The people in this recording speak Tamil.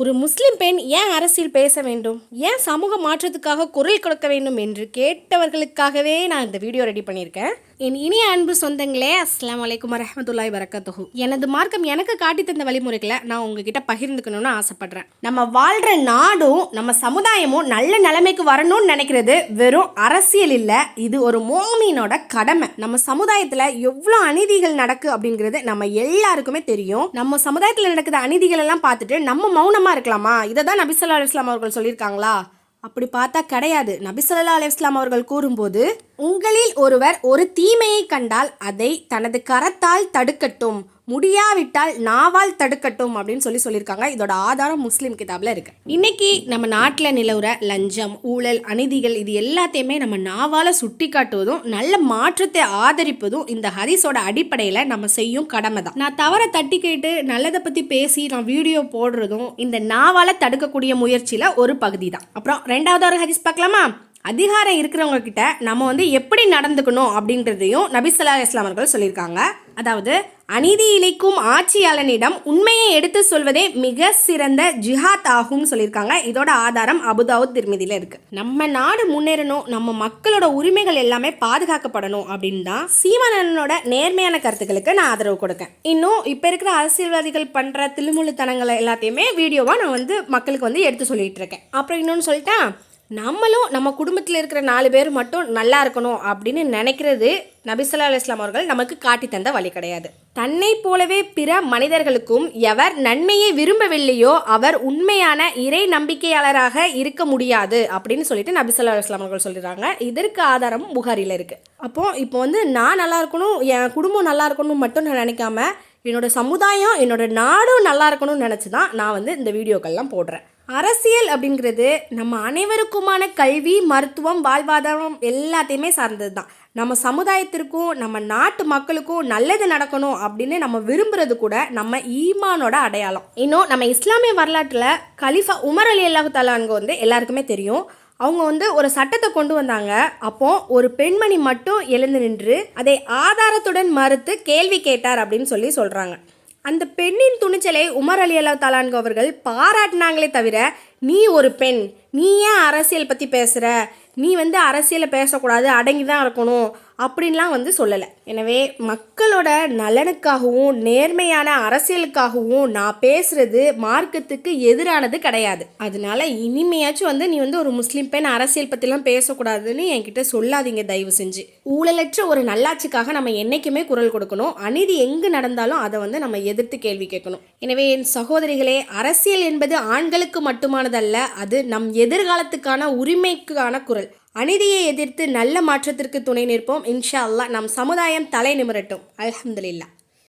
ஒரு முஸ்லிம் பெண் ஏன் அரசியல் பேச வேண்டும், ஏன் சமூக மாற்றத்துக்காக குரல் கொடுக்க வேண்டும் என்று கேட்டவர்களுக்காகவே நான் இந்த வீடியோ ரெடி பண்ணியிருக்கேன். என் இனிய அன்பு சொந்தங்களே, அஸ்ஸலாமு அலைக்கும் வரஹ்மத்துல்லாஹி வரகாத்துஹு. எனது மார்க்கம் எனக்கு காட்டி தந்த வழிமுறைகளை நான் உங்ககிட்ட பகிர்ந்துக்கணும்னு ஆசைப்படுறேன். நம்ம வாழ்ற நாடும் நம்ம சமுதாயமும் நல்ல நிலைமைக்கு வரணும்னு நினைக்கிறது வெறும் அரசியல் இல்லை, இது ஒரு மோமீனோட கடமை. நம்ம சமுதாயத்தில் எவ்வளோ அநீதிகள் நடக்கு அப்படிங்கிறது நம்ம எல்லாருக்குமே தெரியும். நம்ம சமுதாயத்தில் நடக்கிற அநீதிகள் எல்லாம் பார்த்துட்டு நம்ம மௌனமாக இருக்கலாமா? இதை தான் நபி ஸல்லல்லாஹு அலைஹி வஸல்லம் அவர்கள் சொல்லியிருக்காங்களா? அப்படி பார்த்தா கிடையாது. நபி ஸல்லல்லாஹு அலைஹி வஸல்லம் அவர்கள் கூறும்போது, உங்களில் ஒருவர் ஒரு தீமையை கண்டால் அதை தனது கரத்தால் தடுக்கட்டும், முடியாவிட்டால் நாவால் தடுக்கட்டும் அப்படின்னு சொல்லியிருக்காங்க. இதோட ஆதாரம் முஸ்லீம் கிதாபில் இருக்கு. இன்னைக்கு நம்ம நாட்டில் நிலவுற லஞ்சம், ஊழல், அநீதிகள் இது எல்லாத்தையுமே நம்ம நாவால் சுட்டி காட்டுவதும் நல்ல மாற்றத்தை ஆதரிப்பதும் இந்த ஹதீஸோட அடிப்படையில் நம்ம செய்யும் கடமை தான். நான் தவற தட்டி கேட்டு நல்லதை பற்றி பேசி நான் வீடியோ போடுறதும் இந்த நாவால் தடுக்கக்கூடிய முயற்சியில் ஒரு பகுதி தான். அப்புறம் ரெண்டாவது ஒரு ஹதீஸ் பார்க்கலாமா? அதிகாரம் இருக்கிறவங்க கிட்ட நம்ம எப்படி நடந்துக்கணும் அப்படின்றதையும் நபி ஸல்லல்லாஹு அலைஹி வஸல்லம் அவர்கள் சொல்லியிருக்காங்க. அதாவது அநீதி இழைக்கும் ஆட்சியாளனிடம் உண்மையை எடுத்து சொல்வதே மிக சிறந்த ஜிஹாத் ஆகும் சொல்லியிருக்காங்க. இதோட ஆதாரம் அபுதாவுத் திர்மிதியில இருக்கு. நம்ம நாடு முன்னேறணும், நம்ம மக்களோட உரிமைகள் எல்லாமே பாதுகாக்கப்படணும் அப்படின்னு தான் சீமானனோட நேர்மையான கருத்துக்களுக்கு நான் ஆதரவு கொடுக்கேன். இன்னும் இப்ப இருக்கிற அரசியல்வாதிகள் பண்ற தில்முழுத்தனங்களை எல்லாத்தையுமே வீடியோவா நான் மக்களுக்கு எடுத்து சொல்லிட்டு இருக்கேன். அப்புறம் இன்னொன்னு சொல்லிட்டேன், நம்மளும் நம்ம குடும்பத்தில் இருக்கிற 4 பேர் மட்டும் நல்லா இருக்கணும் அப்படின்னு நினைக்கிறது நபி ஸல்லல்லாஹு அலைஹி வஸல்லம் அவர்கள் நமக்கு காட்டி தந்த வழி கிடையாது. தன்னை போலவே பிற மனிதர்களுக்கும் எவர் நன்மையை விரும்பவில்லையோ அவர் உண்மையான இறை நம்பிக்கையாளராக இருக்க முடியாது அப்படின்னு சொல்லிட்டு நபி ஸல்லல்லாஹு அலைஹி வஸல்லம் அவர்கள் சொல்லிடுறாங்க. இதற்கு ஆதாரம் புகாரில இருக்கு. இப்போ நான் நல்லா இருக்கணும், என் குடும்பம் நல்லா இருக்கணும் மட்டும் நான் நினைக்காம என்னோட சமுதாயம், என்னோட நாடும் நல்லா இருக்கணும்னு நினச்சி தான் நான் இந்த வீடியோக்கள்லாம் போடுறேன். அரசியல் அப்படிங்கிறது நம்ம அனைவருக்குமான கல்வி, மருத்துவம், வாழ்வாதாரம் எல்லாத்தையுமே சார்ந்தது தான். நம்ம சமுதாயத்திற்கும் நம்ம நாட்டு மக்களுக்கும் நல்லது நடக்கணும் அப்படின்னு நம்ம விரும்புறது கூட நம்ம ஈமானோட அடையாளம். இன்னும் நம்ம இஸ்லாமிய வரலாற்றில் கலிஃபா உமர் ரலியல்லாஹு தஆலா அன்ஹு எல்லாருக்குமே தெரியும். அவங்க ஒரு சட்டத்தை கொண்டு வந்தாங்க. அப்போ ஒரு பெண்மணி மட்டும் எழுந்து நின்று அதை ஆதாரத்துடன் மறுத்து கேள்வி கேட்டார் அப்படின்னு சொல்றாங்க. அந்த பெண்ணின் துணிச்சலை உமர் ரலியல்லாஹு தஆலா அன்ஹு அவர்கள் பாராட்டினாங்களே தவிர, நீ ஒரு பெண், நீ ஏன் அரசியல் பற்றி பேசுகிற, நீ அரசியலை பேசக்கூடாது, அடங்கி தான் இருக்கணும் அப்படின்லாம் சொல்லலை. எனவே மக்களோட நலனுக்காகவும் நேர்மையான அரசியலுக்காகவும் நான் பேசுறது மார்க்கத்துக்கு எதிரானது கிடையாது. அதனால இனிமையாச்சும் நீ ஒரு முஸ்லீம் பெண் அரசியல் பற்றிலாம் பேசக்கூடாதுன்னு என்கிட்ட சொல்லாதீங்க தயவு செஞ்சு. ஊழலற்ற ஒரு நல்லாட்சிக்காக நம்ம என்றைக்குமே குரல் கொடுக்கணும். அநீதி எங்கு நடந்தாலும் அதை நம்ம எதிர்த்து கேள்வி கேட்கணும். எனவே என் சகோதரிகளே, அரசியல் என்பது ஆண்களுக்கு மட்டுமானதல்ல, அது நம் எதிர்காலத்துக்கான உரிமைக்கான குரல். அநீதியை எதிர்த்து நல்ல மாற்றத்திற்கு துணை நிற்போம். இன்ஷா அல்லாஹ் நம் சமுதாயம் தலை நிமிரட்டும். அல்ஹம்துலில்லாஹ்.